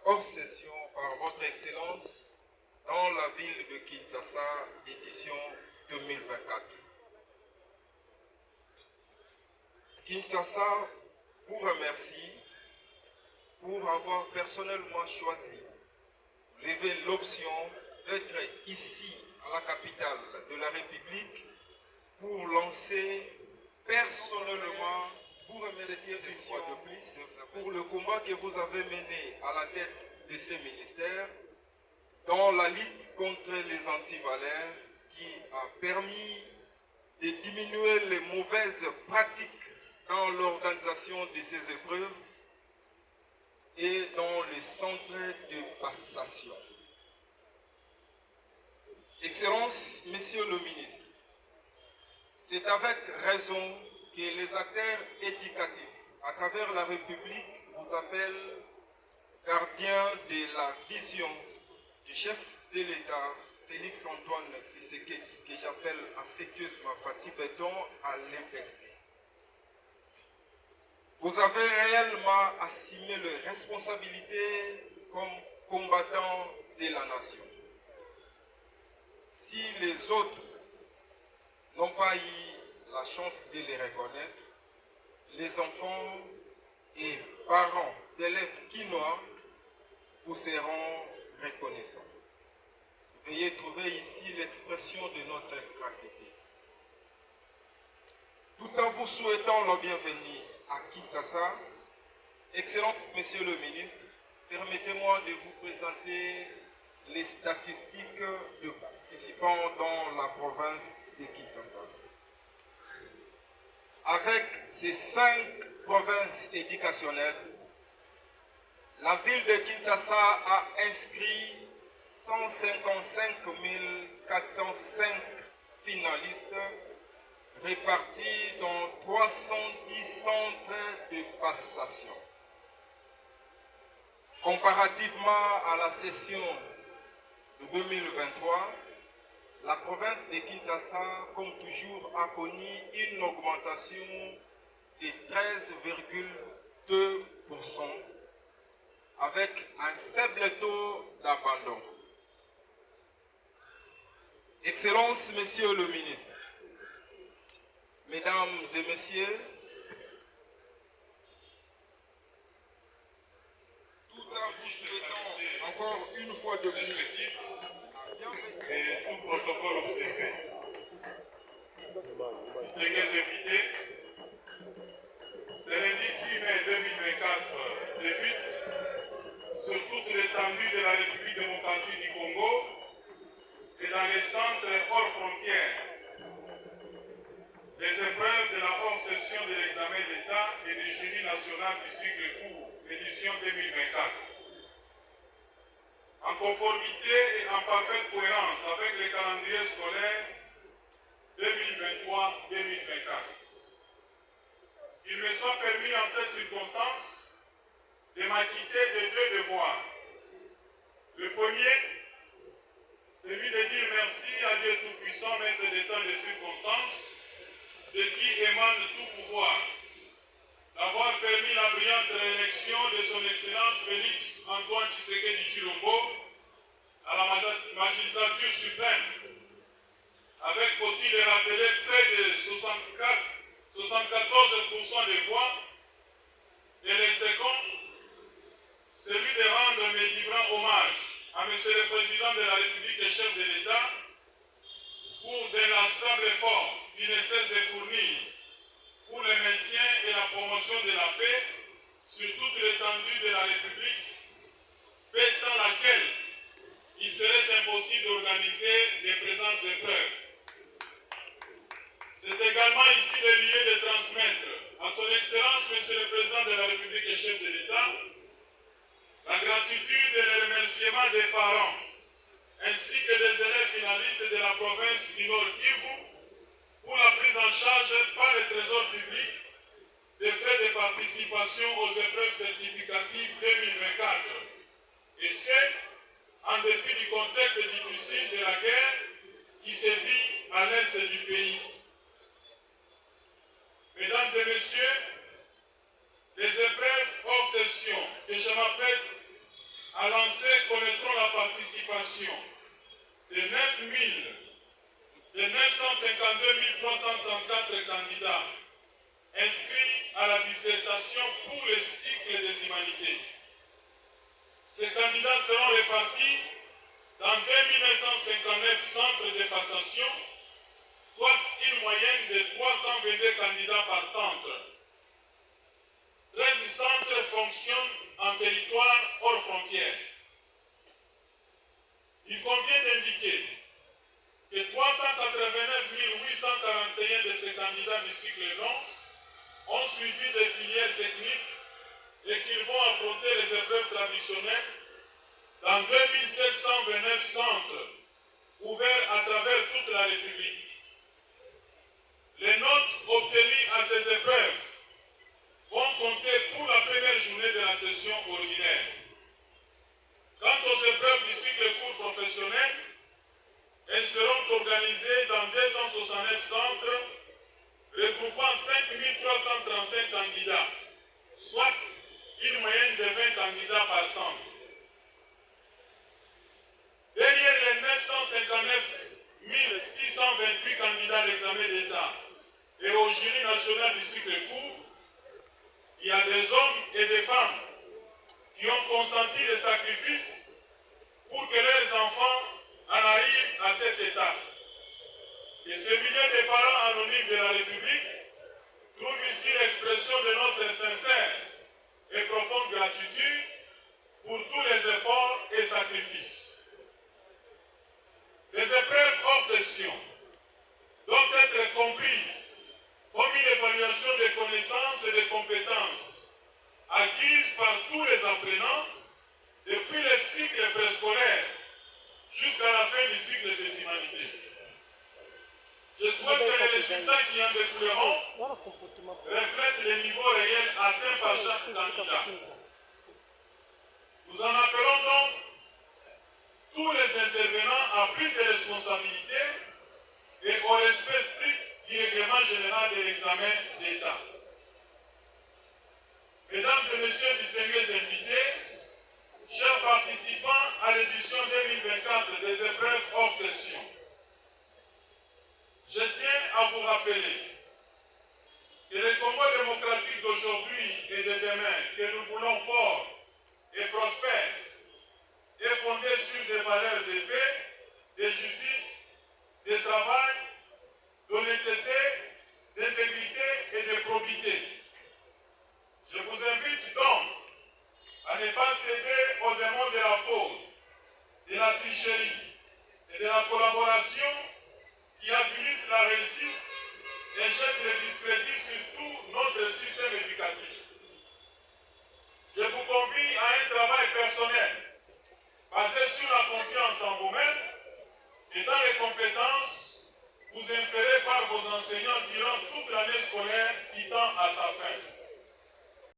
hors session par votre Excellence dans la ville de Kinshasa, édition 2024. Kinshasa vous remercie pour avoir personnellement choisi, lever l'option d'être ici à la capitale de la République pour lancer personnellement, vous remercier une fois de plus pour le combat que vous avez mené à la tête de ces ministères dans la lutte contre les antivaleurs qui a permis de diminuer les mauvaises pratiques dans l'organisation de ces épreuves et dans les centres de passation. Excellences, Messieurs le ministre, c'est avec raison que les acteurs éducatifs à travers la République vous appellent gardiens de la vision du chef de l'État, Félix Antoine Tshisekedi, que j'appelle affectueusement Fati Béton à l'ImpSD. Vous avez réellement assumé les responsabilités comme combattant de la nation. Si les autres n'ont pas eu la chance de les reconnaître, les enfants et parents d'élèves quinois vous seront reconnaissants. Veuillez trouver ici l'expression de notre gratitude. Tout en vous souhaitant la bienvenue à Kinshasa, Excellent Monsieur le Ministre, permettez-moi de vous présenter les statistiques de participants dans la province de Kinshasa. Avec ces 5 provinces éducationnelles, la ville de Kinshasa a inscrit 155 405 finalistes répartis dans 310 centres de passation. Comparativement à la session de 2023, la province de Kinshasa, comme toujours, a connu une augmentation de 13,2% avec un faible taux d'abandon. Excellences, Messieurs le Ministre, Mesdames et Messieurs, tout en vous souhaitant encore une fois de plus et tout protocole observé. Distingués invités, ce lundi 6 mai 2024 débute sur toute l'étendue de la République démocratique du Congo et dans les centres hors frontières les épreuves de la hors-session de l'examen d'État et du jury national du cycle court, édition 2024. En conformité et en parfaite cohérence avec le calendrier scolaire 2023-2024. Il me soit permis en cette circonstance de m'acquitter de 2 devoirs. Le premier, celui de dire merci à Dieu Tout-Puissant, maître des temps et des circonstances, de qui émane tout pouvoir, d'avoir permis la brillante réélection de son Excellence Félix Antoine Tshisekedi Tshilombo à la magistrature suprême, avec, faut-il le rappeler, près de 74% des voix, et le second, celui de rendre mes vibrants hommages à M. le Président de la République et chef de l'État pour d'inlassables efforts qui ne cessent de fournir pour le maintien et la promotion de la paix sur toute l'étendue de la République, paix sans laquelle il serait impossible d'organiser les présentes épreuves. C'est également ici le lieu de transmettre à son Excellence, Monsieur le Président de la République et chef de l'État, la gratitude et le remerciement des parents, ainsi que des élèves finalistes de la province du Nord Kivu, pour la prise en charge par le Trésor public des frais de participation aux épreuves certificatives 2024. Et c'est en dépit du contexte difficile de la guerre qui sévit à l'est du pays. Mesdames et Messieurs, les épreuves hors session que je m'apprête à lancer connaîtront la participation de 952 334 candidats inscrits à la dissertation pour le cycle des humanités. Ces candidats seront répartis dans 2959 centres de passation, soit une moyenne de 322 candidats par centre. 13 centres fonctionnent en territoire hors frontières. Il convient d'indiquer que 389 841 de ces candidats du cycle long ont suivi des filières techniques et qu'ils vont affronter les épreuves traditionnelles dans 2729 centres ouverts à travers toute la République. Les notes obtenues à ces épreuves vont compter pour la première journée de la session ordinaire. Quant aux épreuves du cycle court professionnel, elles seront organisées dans 269 centres regroupant 5335 candidats, soit une moyenne de 20 candidats par centre. Derrière les 959 628 candidats d'examen d'État et au jury national du cycle court, il y a des hommes et des femmes qui ont consenti des sacrifices pour que leurs enfants en arrivent à cet état. Et ces milliers de parents anonymes de la République trouvent ici l'expression de notre sincère et profonde gratitude pour tous les efforts et sacrifices. Les épreuves hors session doivent être comprises comme une évaluation des connaissances et des compétences acquises par tous les apprenants depuis le cycle préscolaire jusqu'à la fin du cycle des humanités. Je souhaite que les résultats qui en découleront reflètent les niveaux réels atteints par chaque candidat. Nous en appelons donc tous les intervenants à plus de responsabilités et au respect strict du règlement général de l'examen d'État. Mesdames et messieurs distingués invités, chers participants à l'édition 2024 des épreuves hors session, je tiens à vous rappeler que le Congo démocratique d'aujourd'hui et de demain, que nous voulons fort et prospère, est fondé sur des valeurs de paix, de justice, de travail, d'honnêteté, d'intégrité et de probité. Je vous invite donc à ne pas céder au démon de la faute, de la tricherie et de la collaboration qui avilissent la réussite et jettent le discrédit sur tout notre système éducatif. Je vous convie à un travail personnel basé sur la confiance en vous-même et dans les compétences vous inférées par vos enseignants durant toute l'année scolaire qui tend à sa fin.